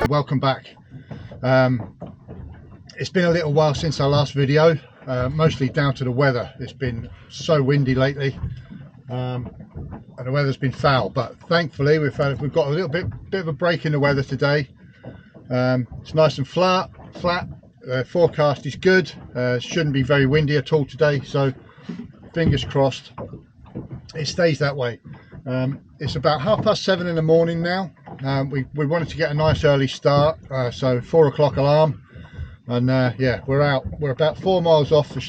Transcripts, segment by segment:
Welcome back. It's been a little while since our last video, mostly down to the weather. It's been so windy lately, and the weather's been foul, but thankfully we've got a little bit of a break in the weather today. It's nice and flat. Forecast is good. Shouldn't be very windy at all today, so fingers crossed it stays that way. It's about 7:30 in the morning now. We wanted to get a nice early start, so 4 o'clock alarm, and yeah, we're out. We're about 4 miles off at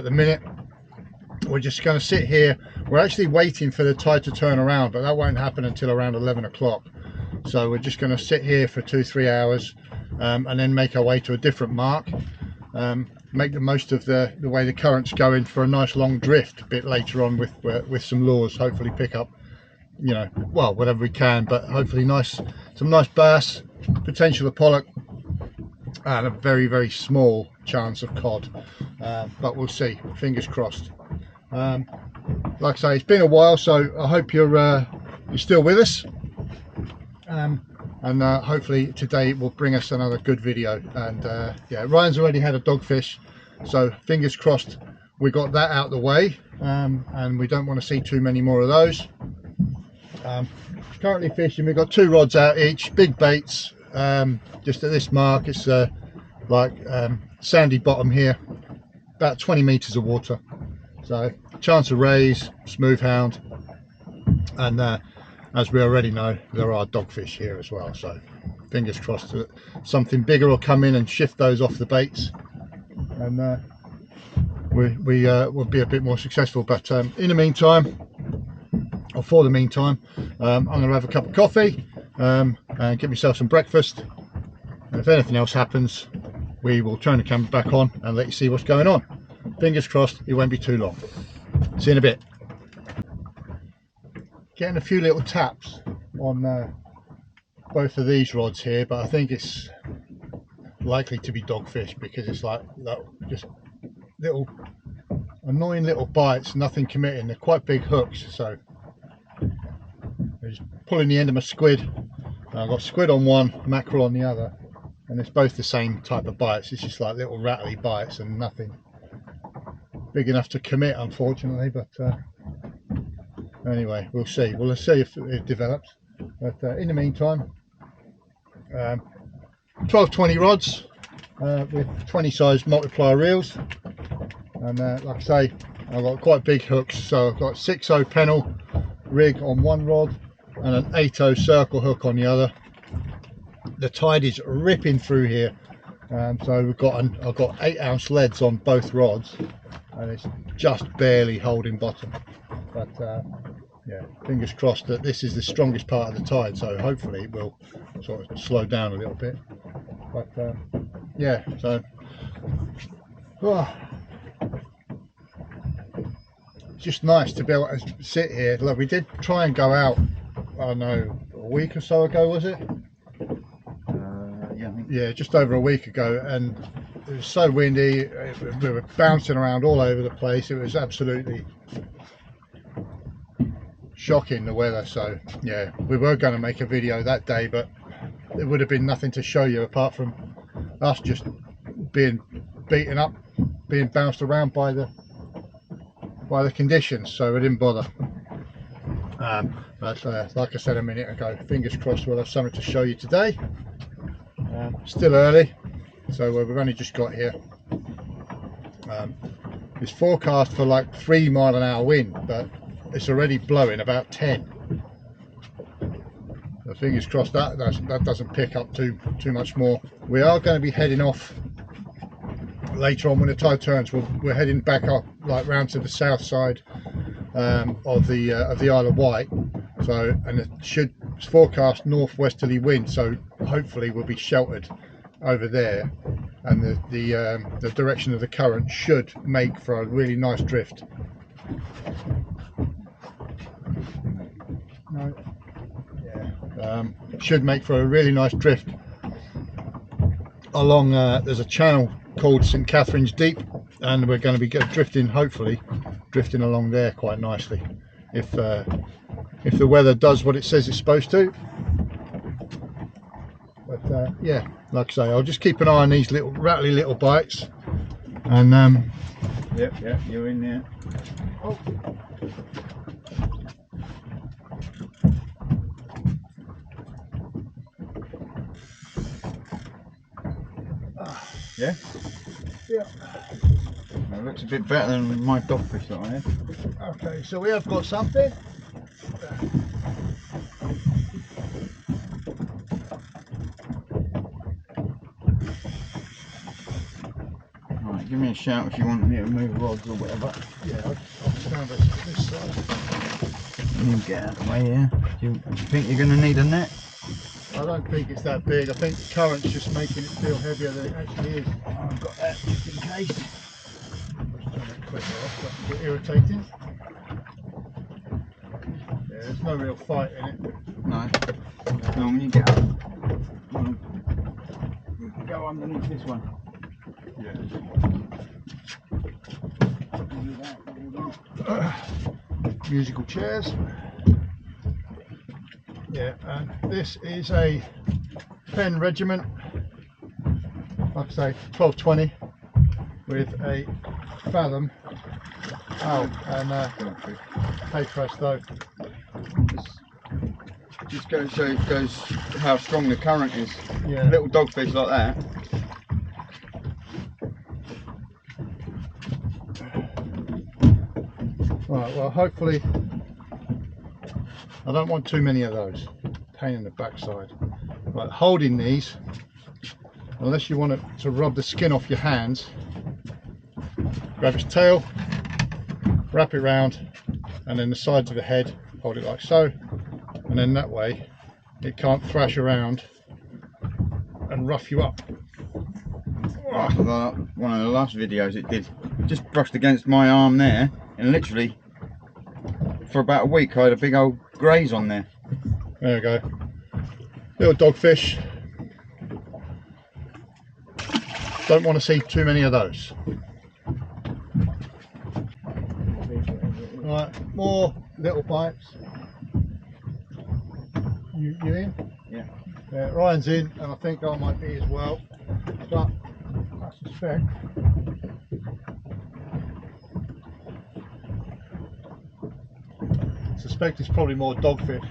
the minute. We're just going to sit here. We're actually waiting for the tide to turn around, but that won't happen until around 11 o'clock. So we're just going to sit here for 2-3 hours, and then make our way to a different mark. Make the most of the way the current's going for a nice long drift a bit later on with some lures. Hopefully pick up, you know, well, whatever we can, but hopefully some nice bass, potential of pollock, and a very small chance of cod, but we'll see. Fingers crossed. Like I say, it's been a while, so I hope you're still with us, and hopefully today will bring us another good video. And yeah, Ryan's already had a dogfish, so fingers crossed we got that out of the way, and we don't want to see too many more of those. Currently fishing, we've got 2 rods out each, big baits, just at this mark. It's sandy bottom here, about 20 meters of water, so chance of raise, smooth hound, and as we already know, there are dogfish here as well, so fingers crossed that something bigger will come in and shift those off the baits, and we will be a bit more successful. But in the meantime, or for the meantime, I'm going to have a cup of coffee and get myself some breakfast, and if anything else happens, we will turn the camera back on and let you see what's going on. Fingers crossed it won't be too long. See you in a bit. Getting a few little taps on both of these rods here, but I think it's likely to be dogfish, because it's like just little annoying little bites, nothing committing. They're quite big hooks, so I'm just pulling the end of my squid. I've got squid on one, mackerel on the other, and it's both the same type of bites. It's just like little rattly bites and nothing big enough to commit, unfortunately. But anyway, we'll see if it develops. But in the meantime, 12-20 rods with 20 size multiplier reels, and like I say, I've got quite big hooks, so I've got 6/0 pennel rig on one rod and an 8/0 circle hook on the other. The tide is ripping through here, so I've got 8-ounce leads on both rods, and it's just barely holding bottom. But yeah, fingers crossed that this is the strongest part of the tide, so hopefully it will sort of slow down a little bit. But yeah, so it's just nice to be able to sit here. Look, we did try and go out, I don't know, a week or so ago, was it? Yeah, just over a week ago, and it was so windy. We were bouncing around all over the place. It was absolutely shocking, the weather. So yeah, we were going to make a video that day, but there would have been nothing to show you apart from us just being beaten up, being bounced around by the conditions, so we didn't bother. But like I said a minute ago, fingers crossed we'll have something to show you today. Still early, so we've only just got here. It's forecast for like 3 mile an hour wind, but it's already blowing about 10. So fingers crossed that doesn't pick up too much more. We are going to be heading off later on when the tide turns. We're heading back up, like round to the south side of the Isle of Wight. So, and it's forecast northwesterly wind, so hopefully we'll be sheltered over there, and the direction of the current should make for a really nice drift. No. Yeah. Should make for a really nice drift along. There's a channel called St Catherine's Deep, and we're going to be hopefully drifting along there quite nicely, if the weather does what it says it's supposed to. But yeah, like I say, I'll just keep an eye on these little rattly little bites. And Yep, you're in there. oh. Yeah? Yeah. Well, it looks a bit better than my dogfish that I had. Okay, so we have got something. Right, give me a shout if you want me to move rods or whatever. Yeah, I'll stand at this side. You get out of the way, yeah. Do you think you're going to need a net? I don't think it's that big. I think the current's just making it feel heavier than it actually is. I've got that just in case. Just turn that clip off, that's a bit irritating. Yeah, there's no real fight in it. No. No, when you get up, you can go underneath this one. Yeah. Musical chairs. Yeah, and this is a pen regiment, like I say, 1220 with a fathom. Oh, and hey presto. Just goes shows how strong the current is. Yeah. Little dogfish like that. Right, well hopefully I don't want too many of those. Pain in the backside. Right, holding these, unless you want it to rub the skin off your hands, grab its tail, wrap it round, and then the sides of the head, hold it like so, and then that way it can't thrash around and rough you up. One of the last videos it did, just brushed against my arm there, and literally for about a week I had a big old graze on there. There we go. Little dogfish. Don't want to see too many of those. Right, more little bites. You in? Yeah. Yeah, Ryan's in, and I think I might be as well. But I suspect it's probably more dogfish.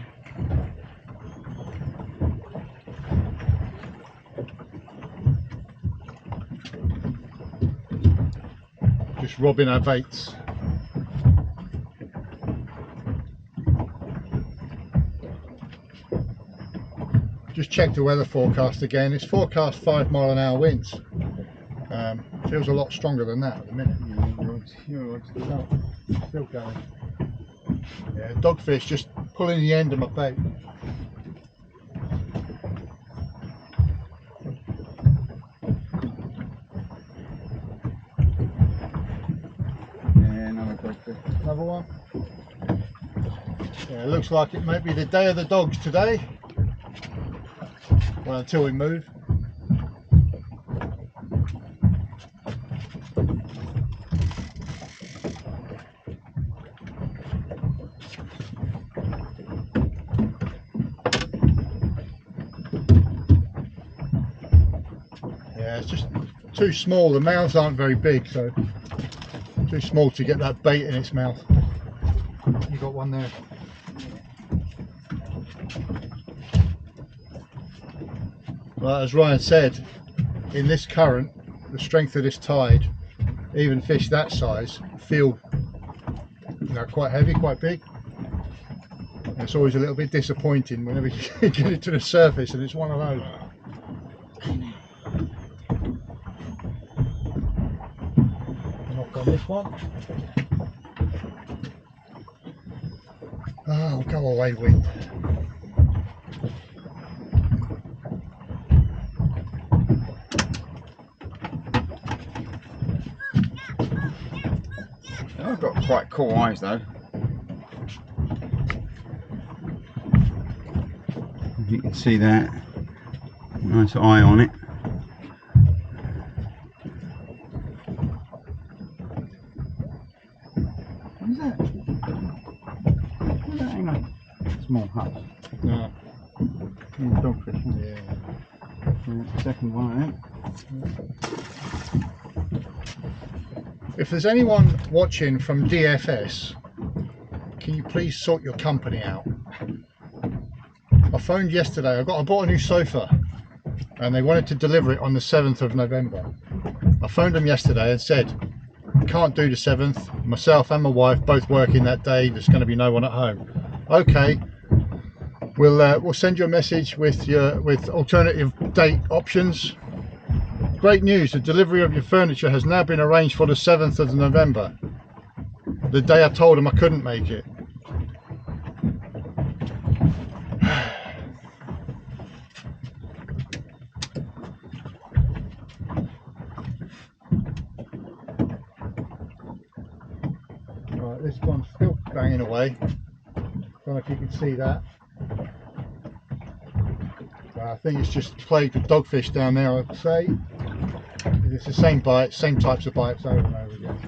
Just robbing our baits. Just check the weather forecast again. It's forecast 5 mile/h winds. Feels a lot stronger than that at the minute. Oh, still going. Yeah, dogfish just pulling the end of my bait. Yeah, another dogfish. Another one. Yeah, it looks like it might be the day of the dogs today. Well, until we move. Yeah, it's just too small. The mouths aren't very big, so too small to get that bait in its mouth. You got one there. Well, as Ryan said, in this current, the strength of this tide, even fish that size feel, quite heavy, quite big. And it's always a little bit disappointing whenever you get it to the surface, and it's one of those. Knock on this one. Oh, go away, wind. I've got quite cool eyes though. You can see that. Nice eye on it. What is that? What is that? Hang on. Small hut. No. Yeah, dogfish. Yeah. Second one of them. If there's anyone watching from DFS, can you please sort your company out? I phoned yesterday. I bought a new sofa, and they wanted to deliver it on the 7th of November. I phoned them yesterday and said, can't do the 7th. Myself and my wife both working that day. There's going to be no one at home. Okay, we'll send you a message with alternative date options. Great news, the delivery of your furniture has now been arranged for the 7th of November. The day I told them I couldn't make it. Right, this one's still banging away. Don't know if you can see that. I think it's just plagued with dogfish down there, I'd say. It's the same bite, same types of bites over and over again.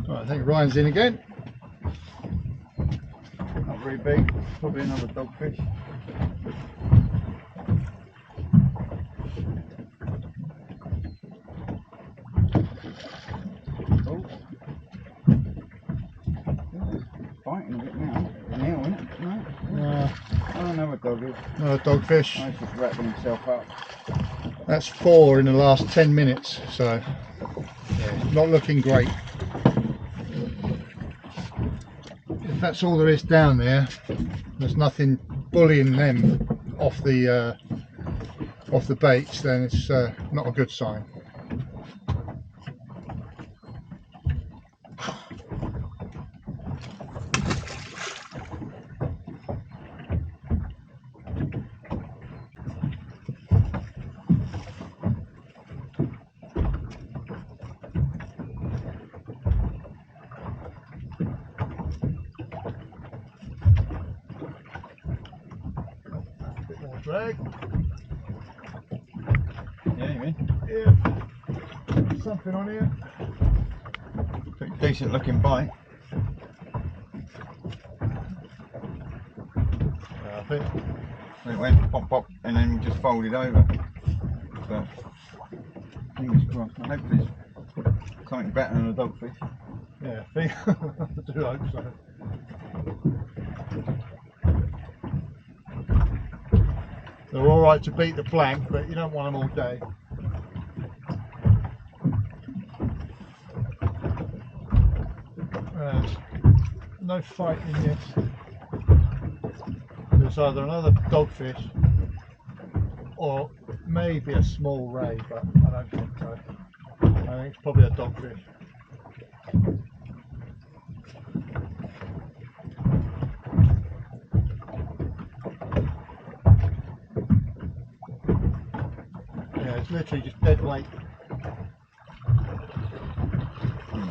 Right, I think Ryan's in again. Not very big, probably another dogfish. Biting a bit now. Nail, isn't it? No? Oh, another doggy. Another dogfish. He's just wrapping himself up. That's 4 in the last 10 minutes, so yeah, not looking great. If that's all there is down there, there's nothing bullying them off the baits, then it's not a good sign. Drag. Yeah, you mean? Yeah. Something on here. Pretty decent looking bite. I think It went pop pop and then just folded over. So, fingers crossed. I hope it's something better than a dogfish. yeah, I do hope so. They're alright to beat the plank, but you don't want them all day. There's no fight in this. There's either another dogfish or maybe a small ray, but I don't think so. I think it's probably a dogfish. It's literally just dead weight.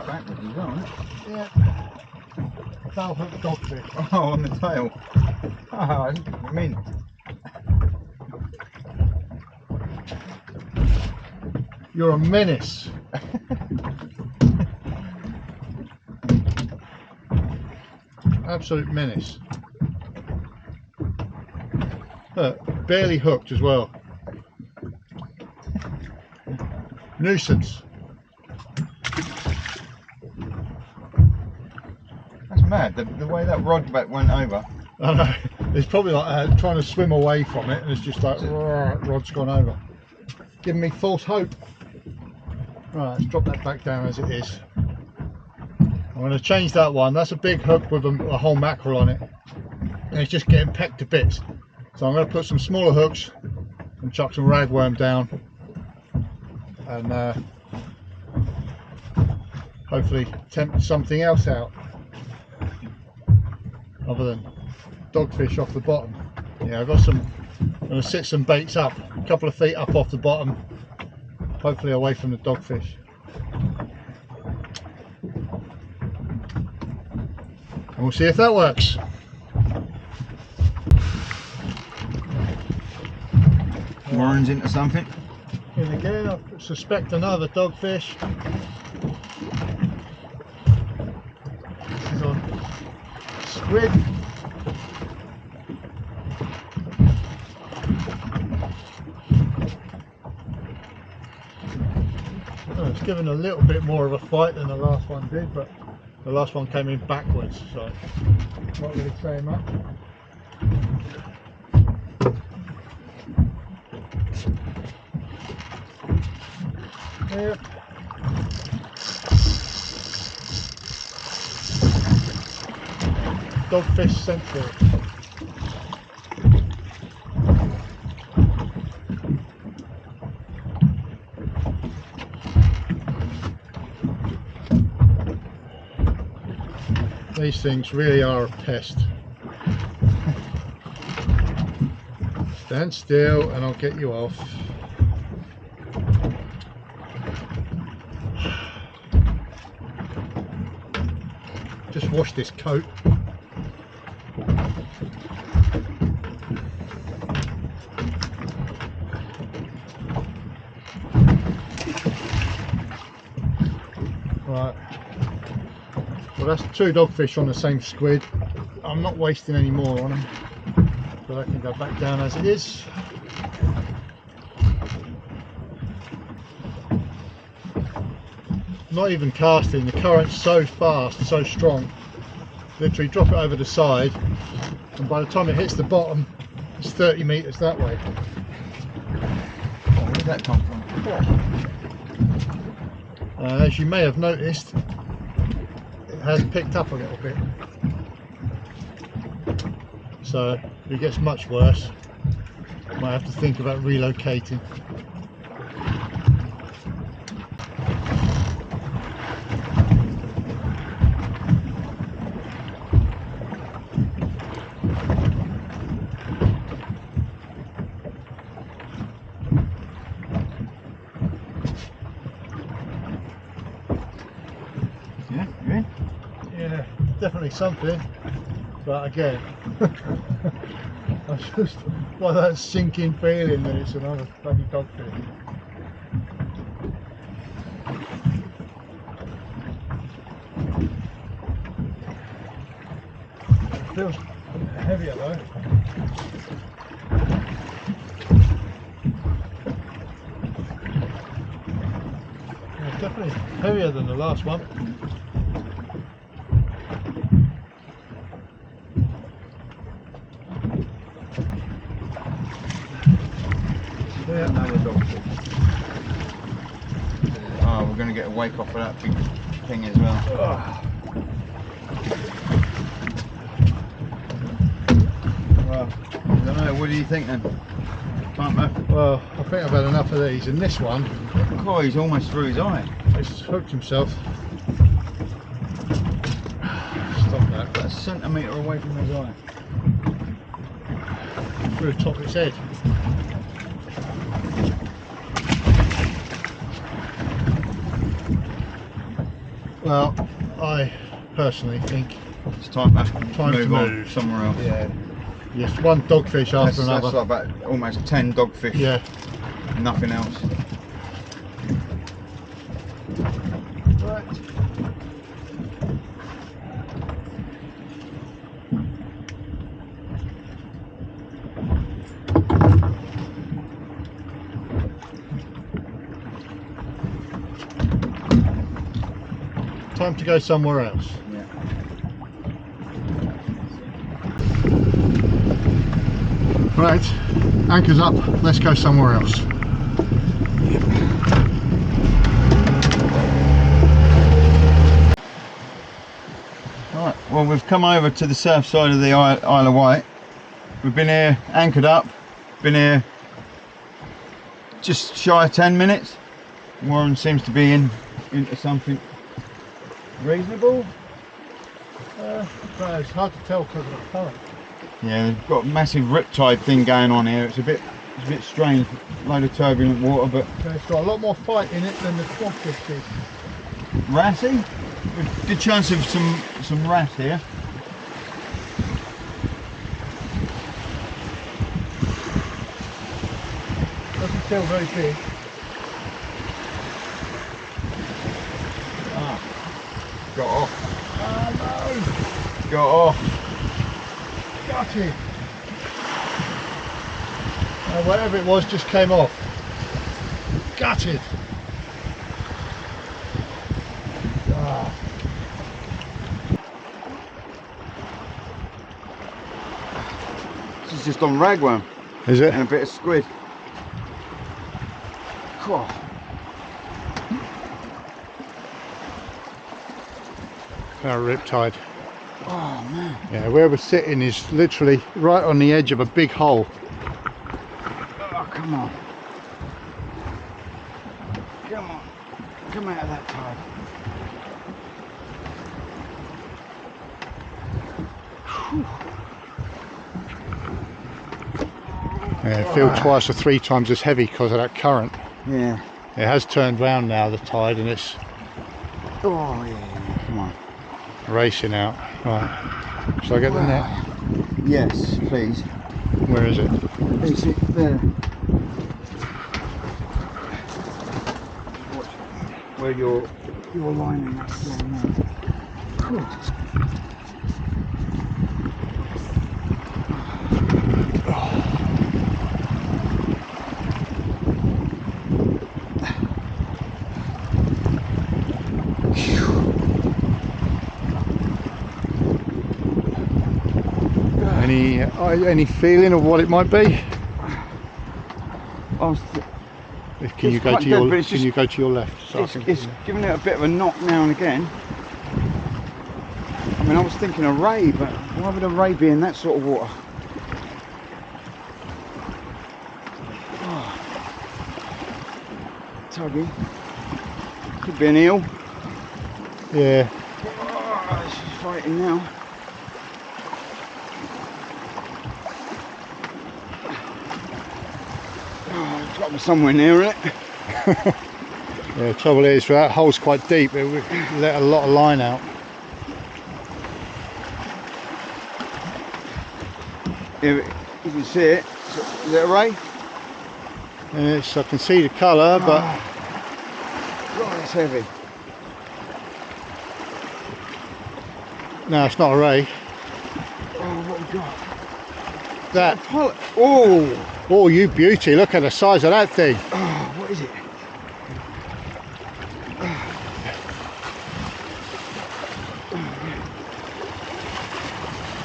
Backwards as well, isn't it? Yeah. Foul hook dogfish. Oh, on the tail. Oh, mint. You're a menace. Absolute menace. Look, barely hooked as well. Nuisance. That's mad, the way that rod back went over. I know. It's probably like trying to swim away from it, and it's just like, rod's gone over. Giving me false hope. Right, let's drop that back down as it is. I'm going to change that one. That's a big hook with a whole mackerel on it, and it's just getting pecked to bits. So I'm going to put some smaller hooks and chuck some ragworm down, and hopefully tempt something else out other than dogfish off the bottom. Yeah, I've got some. I'm going to sit some baits up, a couple of feet up off the bottom, hopefully away from the dogfish. And we'll see if that works. Warren's into something. In again, I suspect another dogfish. squid. Oh, it's given a little bit more of a fight than the last one did, but the last one came in backwards, so not really saying much. Yep. Dogfish central. These things really are a pest. Stand still and I'll get you off. Just wash this coat. Right. Well, that's 2 dogfish on the same squid. I'm not wasting any more on them, so they can go back down as it is. Not even casting, the current's so fast, so strong. Literally drop it over the side, and by the time it hits the bottom, it's 30 metres that way. Where did that come from? As you may have noticed, it has picked up a little bit. So if it gets much worse, might have to think about relocating. Yeah, definitely something, but again, I just got that sinking feeling that it's another bloody dogfish. It feels heavier though. Yeah, it's definitely heavier than the last one. Yeah. Another dogfish. Oh, we're going to get a wake off of that big thing as well. Well, I don't know, what do you think then? Well, I think I've had enough of these, and this one, oh, he's almost through his eye. he's hooked himself. Stop that. About a centimetre away from his eye. Through the top of its head. Well, I personally think it's time to move on move somewhere else. Yeah. Just one dogfish after another. That's like about almost 10 dogfish. Yeah. Nothing else. Right. Time to go somewhere else. Yeah. Right, anchor's up, let's go somewhere else. Right, well, we've come over to the south side of the Isle of Wight. We've been here, anchored up, been here just shy of 10 minutes. Warren seems to be into something reasonable. But it's hard to tell because of the current. Yeah, they've got a massive riptide thing going on here. It's a bit strange, load of turbulent water, but It's got a lot more fight in it than the dogfish did. wrassy. Good chance of some wrasse here. Doesn't feel very big. Got off. Oh Got off. no! Gutted. Whatever it was just came off. Gutted. Ah. This is just on ragworm. Is it? And a bit of squid. Cool. Our riptide. Oh man. Yeah, where we're sitting is literally right on the edge of a big hole. Oh, come on. Come on. Come out of that tide. Yeah, it feels twice or three times as heavy because of that current. Yeah. It has turned round now, the tide, and it's Oh yeah. Come on. racing out. Right. Shall I get the net? Yes, please. Where is it? Is it there? Watch where your line and that's going now. Any feeling of what it might be? Can you go to your left? So it's giving it a bit of a knock now and again. I mean, I was thinking a ray, but why would a ray be in that sort of water? Oh. Tuggy. Could be an eel. Yeah. Oh, she's fighting now. Oh, it's got to be somewhere near it. Yeah, the trouble is, that hole's quite deep. It would let a lot of line out. If you can see it, is it a ray? Yes, I can see the colour, but God, it's heavy. no, it's not a ray. Oh, what we got? That. Oh! Oh, you beauty! Look at the size of that thing. Oh, what is it?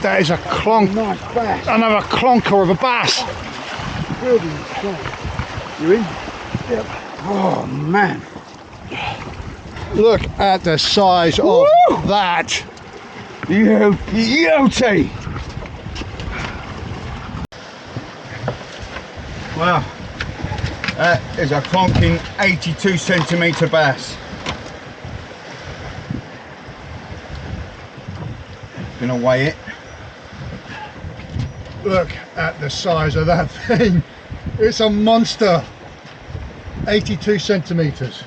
That is a clonk. Nice bass. Another clonker of a bass. Really nice. You in? Yep. Oh man. Look at the size of that. Beauty. Wow. That is a clonking 82 centimetre bass. Gonna weigh it. Look at the size of that thing. It's a monster. 82 centimetres.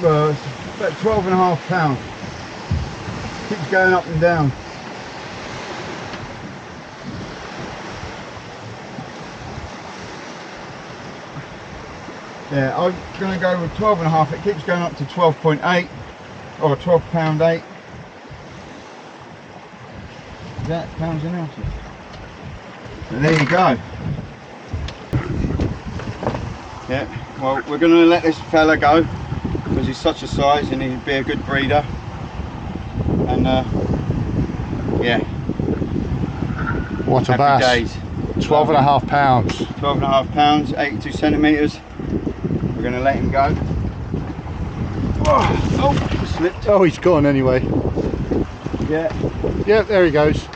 Well, it's about 12.5 pounds. Keeps going up and down. Yeah, I'm going to go with 12.5. It keeps going up to 12.8 or 12 pound 8. Is that pounds an ounce? And there you go. Yeah, well, we're going to let this fella go because he's such a size and he'd be a good breeder. And yeah. What a Happy bass. days. 12.5 pounds. 12.5 pounds, 82 centimetres. We're going to let him go. Oh, slipped. Oh, he's gone anyway. Yeah. Yep, there he goes.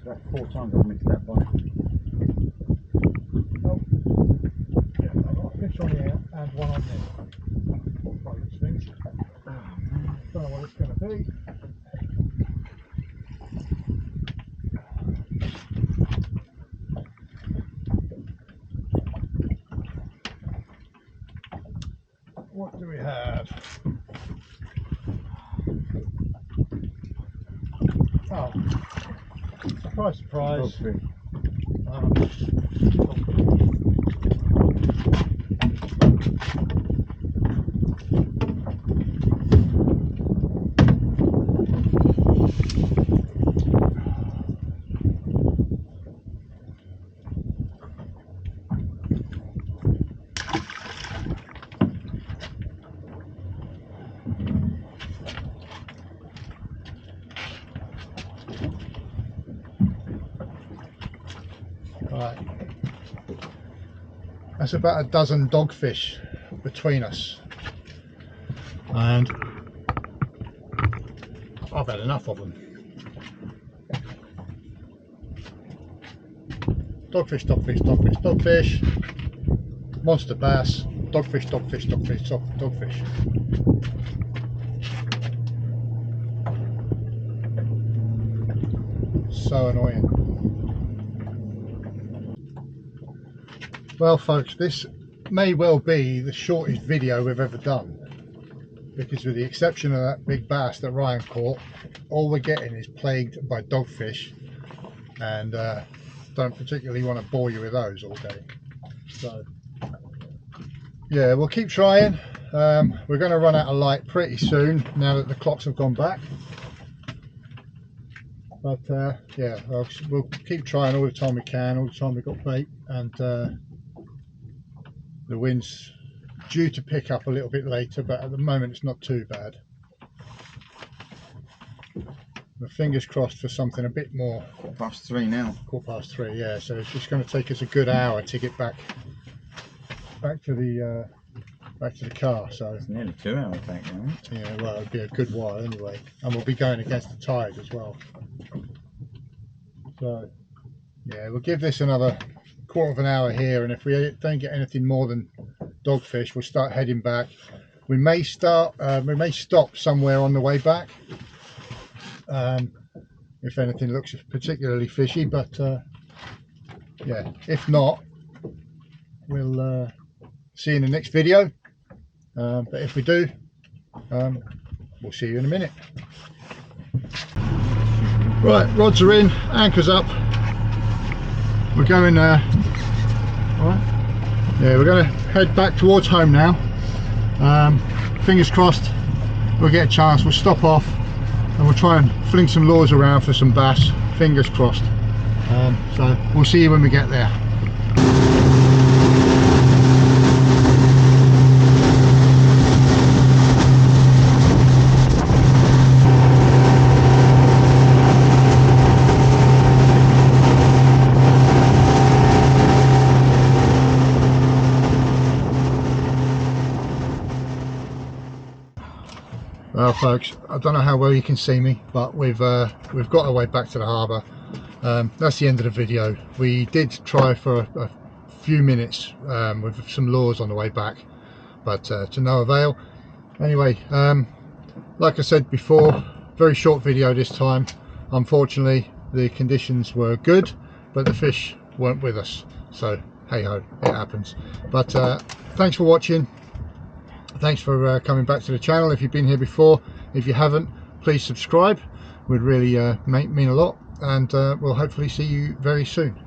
About 4 times I've missed that bite. Oh. Yeah, I've got a fish on here and one on there. Boat strings. Don't know what it's going to be. What do we have? surprise, surprise. Dogfish. Right. That's about a dozen dogfish between us, and I've had enough of them. Dogfish, dogfish, dogfish, dogfish, monster bass, dogfish, dogfish, dogfish, dogfish. So annoying. Well folks, this may well be the shortest video we've ever done, because with the exception of that big bass that Ryan caught, all we're getting is plagued by dogfish, and don't particularly want to bore you with those all day. So yeah, we'll keep trying. We're going to run out of light pretty soon now that the clocks have gone back, but yeah, we'll keep trying all the time we can, all the time we've got bait, and the wind's due to pick up a little bit later, but at the moment it's not too bad. The fingers crossed for something a bit more. 3:15 now. 3:15, yeah. So it's just going to take us a good hour to get back to the car. So It's nearly 2 hours back now. yeah, well, it'll be a good while anyway, and we'll be going against the tide as well. So yeah, we'll give this another quarter of an hour here, and if we don't get anything more than dogfish, we'll start heading back. We may stop somewhere on the way back if anything looks particularly fishy, but yeah, if not, we'll see you in the next video, but if we do, we'll see you in a minute. Right, rods are in, anchors up, we're going right. Yeah, we're going to head back towards home now. Fingers crossed we'll get a chance, we'll stop off and we'll try and fling some lures around for some bass, fingers crossed. So we'll see you when we get there. Well folks, I don't know how well you can see me, but we've got our way back to the harbour. That's the end of the video. We did try for a few minutes with some lures on the way back, but to no avail. Anyway, like I said before, very short video this time. Unfortunately the conditions were good, but the fish weren't with us, so hey ho, it happens. But thanks for watching. Thanks for coming back to the channel if you've been here before. If you haven't, please subscribe, would really mean a lot, and we'll hopefully see you very soon.